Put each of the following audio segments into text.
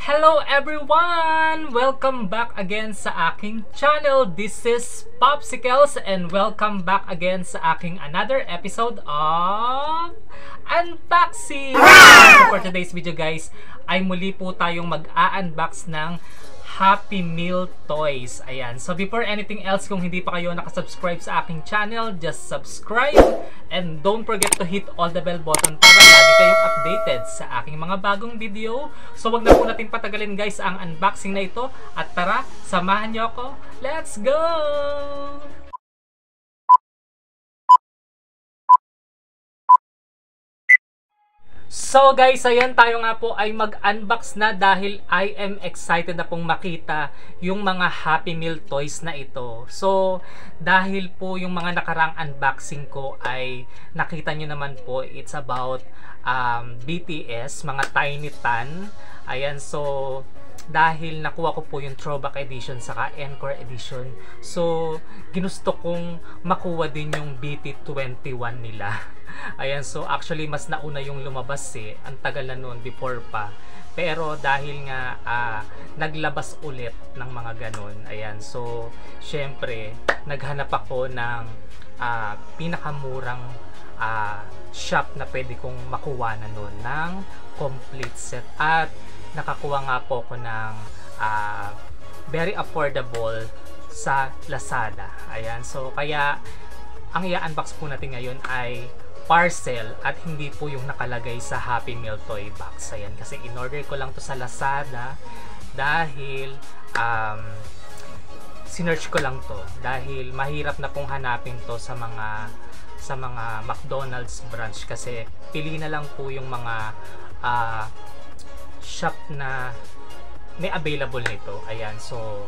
Hello everyone! Welcome back again sa aking channel. This is Popsicles and welcome back again sa aking another episode of Unboxing! So for today's video guys, ay muli po tayong mag-a-unbox ng Happy Meal toys. Ayan. So before anything else, kung hindi pa kayo nakasubscribe sa aking channel, just subscribe and don't forget to hit all the bell button para lagi kayong updated sa aking mga bagong video. So wag na po natin patagalin guys ang unboxing na ito at tara, samahan niyo ako. Let's go! So guys, ayan tayo nga po ay mag-unbox na dahil I am excited na pong makita yung mga Happy Meal toys na ito. So dahil po yung mga nakarang unboxing ko ay nakita nyo naman po, it's about BTS, mga Tiny Tan. Ayan, so dahil nakuha ko po yung throwback edition saka encore edition, so ginusto kong makuha din yung BT21 nila. Ayan, so actually mas nauna yung lumabas ang tagal na noon, before pa. Pero dahil nga naglabas ulit ng mga ganun, ayan, so syempre naghanap ako ng pinakamurang shop na pwede kong makuha na noon ng complete set. At nakakuha nga po ko ng very affordable sa Lazada. Ayan, so kaya ang i-unbox po natin ngayon ay parcel at hindi po yung nakalagay sa Happy Meal toy box. Ayan, kasi in-order ko lang to sa Lazada dahil sinearch ko lang to dahil mahirap na pong hanapin to sa mga McDonald's branch, kasi pili na lang po yung mga shop na may available nito. Ayan, so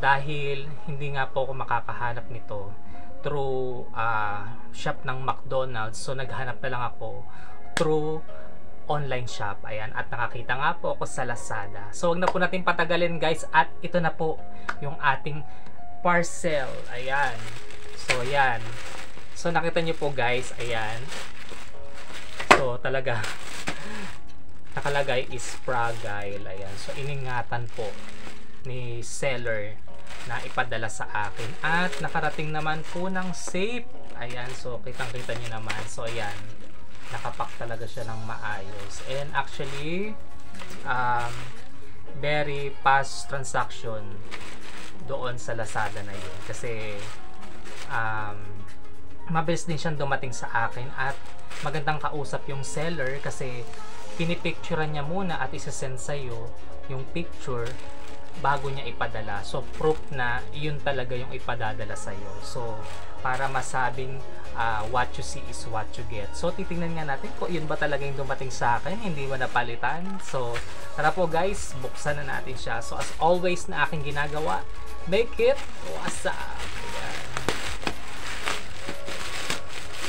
dahil hindi nga po ako makakahanap nito through shop ng McDonald's, so naghanap na lang ako through online shop. Ayan, at nakakita nga po ako sa Lazada. So wag na po natin patagalin guys, at ito na po yung ating parcel. Ayan, so ayan, so nakita nyo po guys, ayan, so talaga nakalagay is fragile. Ayan, so iningatan po ni seller na ipadala sa akin at nakarating naman po ng safe. Ayan, so kitang kita nyo naman. So ayan, nakapack talaga siya ng maayos, and actually very fast transaction doon sa Lazada na yun, kasi mabilis din siyang dumating sa akin at magandang kausap yung seller, kasi pinipicturean niya muna at isasend sa'yo yung picture bago niya ipadala. So proof na yun talaga yung ipadadala sa'yo. So para masabing what you see is what you get. So titingnan nga natin kung yun ba talaga yung dumating sa akin, hindi mo napalitan. So tara po guys, buksan na natin siya. So as always na aking ginagawa, make it what's up. Ayan.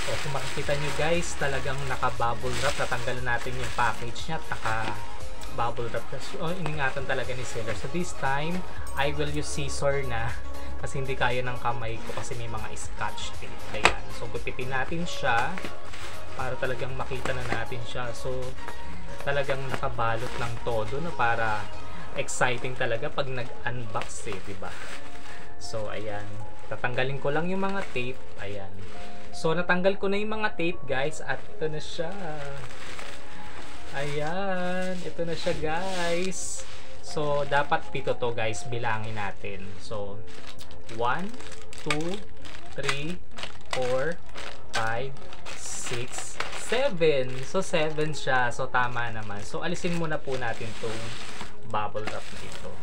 So kung makikita nyo guys, talagang naka-bubble wrap. Tatanggalin natin yung package niya at naka-bubble wrap. So iningatan talaga ni seller. So this time, I will use scissor na kasi hindi kaya ng kamay ko kasi may mga scotch tape. Ayan. So gupitin natin siya para talagang makita na natin siya. So talagang nakabalot ng todo, no, para exciting talaga pag nag-unbox diba? So ayan, tatanggalin ko lang yung mga tape. Ayan. So natanggal ko na yung mga tape guys, at ito na siya. Ayan, ito na siya guys. So dapat 7 to guys, bilangin natin. So 1, 2, 3, 4, 5, 6, 7. So 7 siya. So tama naman. So alisin muna po natin tong bubble wrap na ito.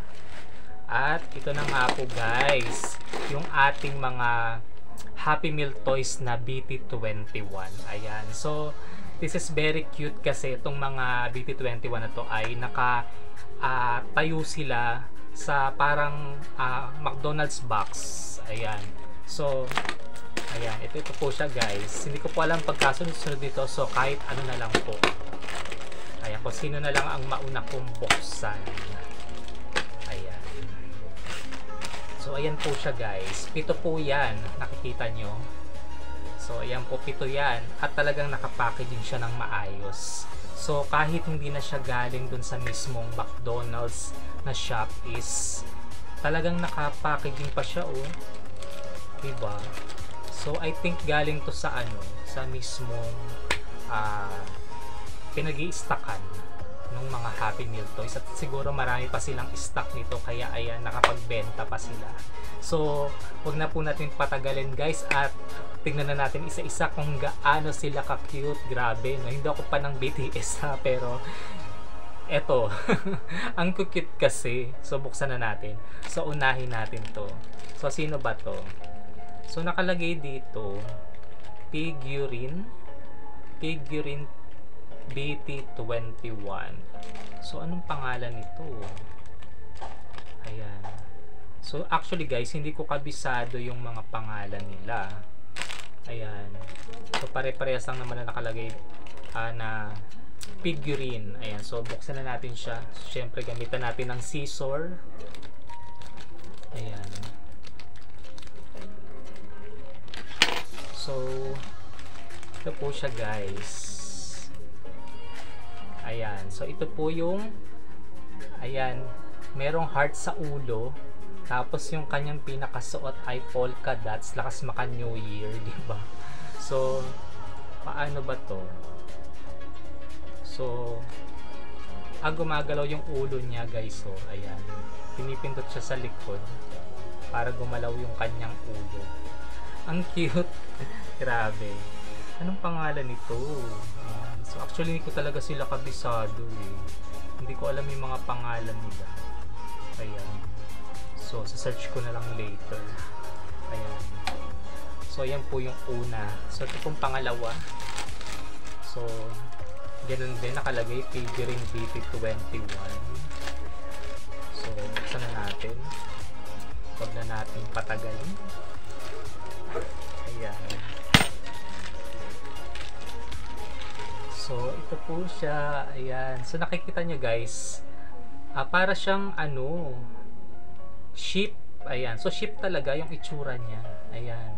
At ito na nga po guys, yung ating mga Happy Meal toys na BT21. Ayan. So this is very cute kasi itong mga BT21 na to ay tayo sila sa parang McDonald's box. Ayan. So ayan, ito po siya guys. Hindi ko po alam pagkasunod dito, so kahit ano na lang po. Ayan, kung sino na lang ang mauna kong buksan. Ayan. So ayan po siya guys. 7 po yan, nakikita nyo. So, ayan po, 7 yan. At talagang nakapackaging siya ng maayos. So, kahit hindi na siya galing dun sa mismong McDonald's na shop is talagang nakapackaging pa siya, oh. Diba? So, I think galing to sa sa mismong pinag-i-stockan ng mga Happy Meal toys. At siguro marami pa silang stock nito, kaya ayan, nakapagbenta pa sila. So, wag na po natin patagalin guys, at tingnan na natin isa-isa kung gaano sila ka-cute. Grabe, no? Hindi ako pa ng BTS ha, pero eto, ang cute kasi. So, buksan na natin. So, unahin natin to. So, sino ba to? So, nakalagay dito, figurine BT21. So, anong pangalan nito? Ayan. So, actually guys, hindi ko kabisado yung mga pangalan nila. Ayan. So, pare-parehas lang naman na nakalagay na figurine. Ayan. So, buksan na natin siya. So, syempre, gamitan natin ng scissor. Ayan. So, ito po siya guys. Ayan. So, ito po yung ayan. Merong heart sa ulo. Tapos yung kanyang pinakasuot ay polka dots. Lakas maka New Year, di ba? So, paano ba to? So, gumagalaw yung ulo niya, guys. So, ayan. Pinipindot siya sa likod para gumalaw yung kanyang ulo. Ang cute. Grabe. Anong pangalan nito? Ayan. So, actually, hindi ko talaga sila kabisado eh. Hindi ko alam yung mga pangalan nila. Ayan. So, sa-search ko na lang later. Ayan. So, ayan po yung una. So, ito pong pangalawa. So, ganun din. Nakalagay figurine BT21. So, buksan na natin. Huwag na natin patagalin. Ayan. So, ito po siya. Ayan. So, nakikita nyo guys. Para siyang sheep. Ayan. So, sheep talaga yung itsura niya. Ayan.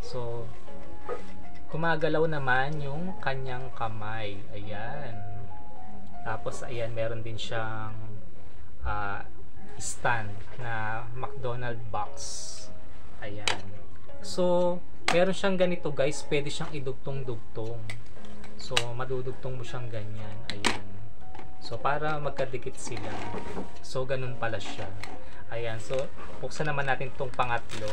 So, gumagalaw naman yung kanyang kamay. Ayan. Tapos, ayan, meron din siyang stand na McDonald's box. Ayan. So, meron siyang ganito guys. Pwede siyang idugtong-dugtong. So, madudugtong mo siyang ganyan. Ayan. So, para magkadikit sila. So, ganun pala siya. Ayan. So, buksan naman natin itong pangatlo.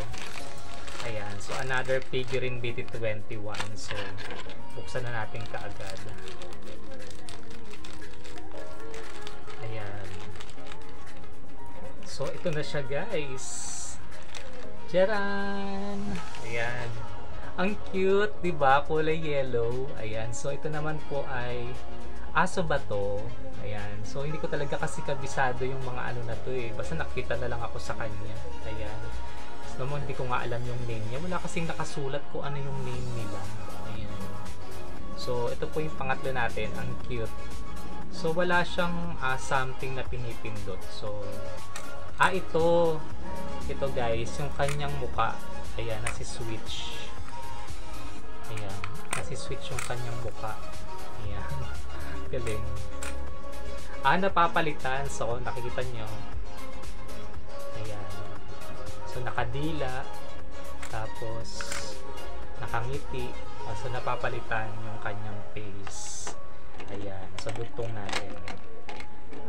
Ayan. So, another figurine BT21. So, buksan na natin kaagad. Ayan. So, ito na siya guys. Tcharan! Ayan. Ang cute, diba? Kulay yellow. Ayan. So, ito naman po ay aso ba to? Ayan. So, hindi ko talaga kasi kabisado yung mga na to eh. Basta nakita na lang ako sa kanya. Ayan. So, naman hindi ko nga alam yung name niya. Wala kasing nakasulat ko ano yung name nila. Ayan. So, ito po yung pangatlo natin. Ang cute. So, wala siyang something na pinipindot. So, ito. Ito guys. Yung kanyang muka. Ayan. Nasi-switch. Ayan. Nasi-switch yung kanyang muka. Ayan. Galing. Napapalitan. So, nakikita nyo. Ayan. So, nakadila. Tapos, nakangiti. So, napapalitan yung kanyang face. Ayan. So, dugtong natin.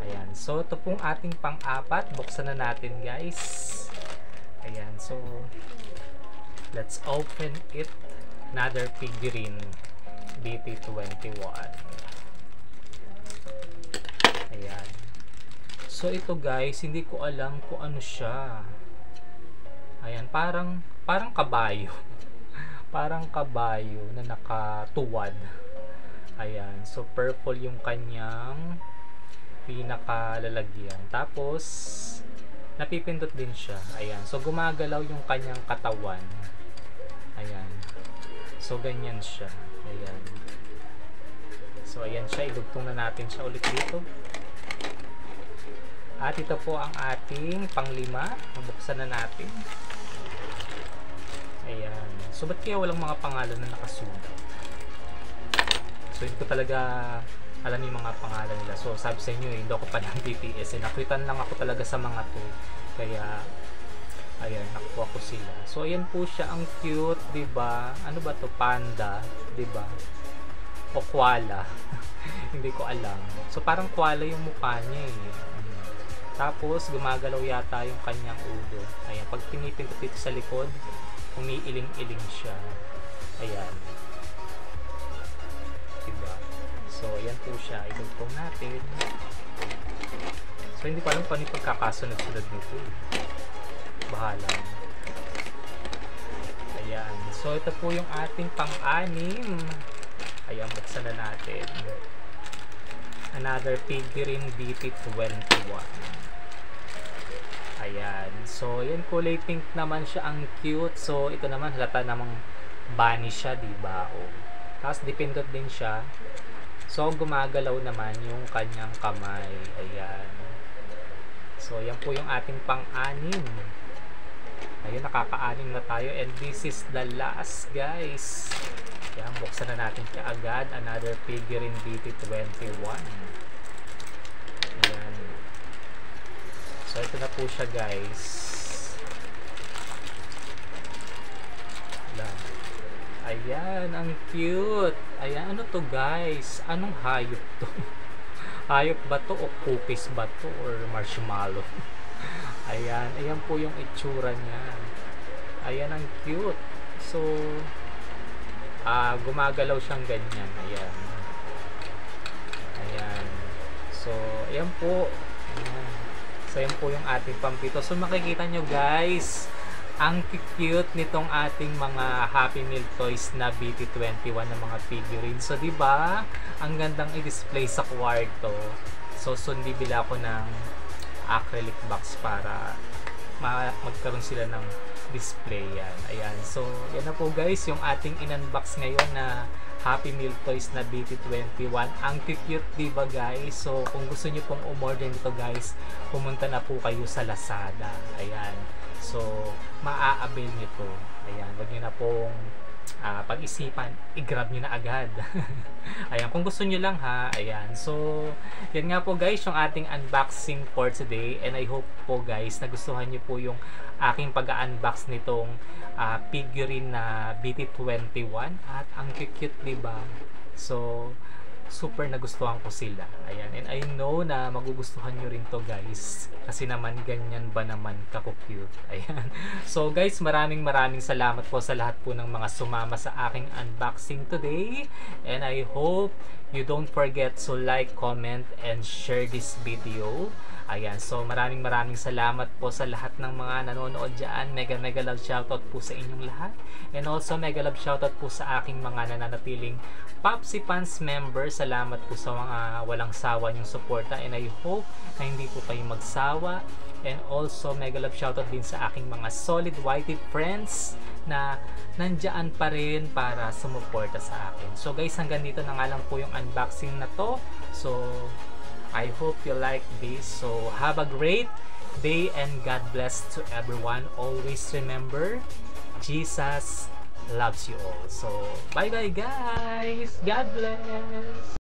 Ayan. So, ito pong ating pang-apat. Buksan na natin, guys. Ayan. So, let's open it. Another figurine. BT21. Ayan. So, ito guys, hindi ko alam kung ano siya. Ayan, parang kabayo. Parang kabayo na nakatuwad. Ayan, so purple yung kanyang pinakalalagyan. Tapos, napipindot din siya. Ayan, so gumagalaw yung kanyang katawan. Ayan. So, ganyan siya. Ayan. So, ayan siya. Idugtong na natin siya ulit dito. At ito po ang ating panglima. Mabuksan na natin. Ayan. So ba't kaya walang mga pangalan na nakasulat? So hindi ko talaga alam yung mga pangalan nila. So sabi sa inyo, hindi ako pa ng BTS. Nakritan lang ako talaga sa mga to. Kaya ayan, nakuha ko sila. So ayan po siya, ang cute, 'di ba? Ano ba to? Panda, 'di ba? O koala. Hindi ko alam. So parang koala yung mukha niya eh. Tapos gumagalaw yata yung kanyang ulo. Ayan, pag pinipindot dito sa likod, umiiling-iling siya. Ayan. Diba? So ayan po siya. Idugtong natin. So hindi ko alam paano yung pagkakasunod-sunod nito eh. Bahala. Ayan. So ito po yung ating pang-anim. Ayan, buksan na natin. Another figurine BT21. Ayan. So, yan, kulay pink naman siya. Ang cute. So, ito naman, halata namang bunny siya, diba? O. Tapos, dipindot din siya. So, gumagalaw naman yung kanyang kamay. Ayan. So, yan po yung ating pang-anim. Ayun, nakaka-anim na tayo. And this is the last, guys. Ayan, buksan na natin siya agad. Another figurine BT21. Ayan. So, ito na po siya, guys. Ayan, ang cute. Ayan, ano to, guys? Anong hayop to? Hayop ba to o cookies ba to or marshmallow? Ayan, ayan po yung itsura niya. Ayan, ang cute. So, gumagalaw siyang ganyan. Ayan. Ayan. So, ayan po. Ayan. So, yan po yung ating pampito. So, makikita nyo, guys, ang cute nitong ating mga Happy Meal toys na BT21 na mga figurines. So, diba? Ang gandang i-display sa kwarto. So, soon bibili ako ng acrylic box para magkaroon sila ng display yan. Ayan. So, yan na po, guys, yung ating in-unbox ngayon na Happy Meal toys na BT21. Ang cute, diba, guys? So, kung gusto nyo pong umorder nito, guys, pumunta na po kayo sa Lazada. Ayan. So, maa-avail nyo to. Ayan. Wag nyo na pong pag-isipan, i-grab nyo na agad. Ayan. Kung gusto nyo lang, ha. Ayan. So, yan nga po, guys, yung ating unboxing for today. And I hope po, guys, nagustuhan nyo po yung aking pag-unbox nitong figurine na BT21 at ang cute, diba? So, super nagustuhan ko sila. Ayan. And I know na magugustuhan nyo rin to, guys. Kasi naman, ganyan ba naman kako-cute. Ayan. So, guys, maraming salamat po sa lahat po ng mga sumama sa aking unboxing today. And I hope you don't forget to like, comment, and share this video. Ayan, so maraming salamat po sa lahat ng mga nanonood dyan. Mega love shoutout po sa inyong lahat. And also mega love shoutout po sa aking mga nananatiling Popsi Fans members. Salamat po sa mga walang sawa niyong suporta. And I hope na hindi po kayo magsawa. And also mega love shoutout din sa aking mga solid whitey friends na nandyan pa rin para sumuporta sa akin. So guys, hanggang dito na nga lang po yung unboxing na to. So I hope you like this. So, have a great day and God bless to everyone. Always remember, Jesus loves you all. So, bye-bye, guys. God bless.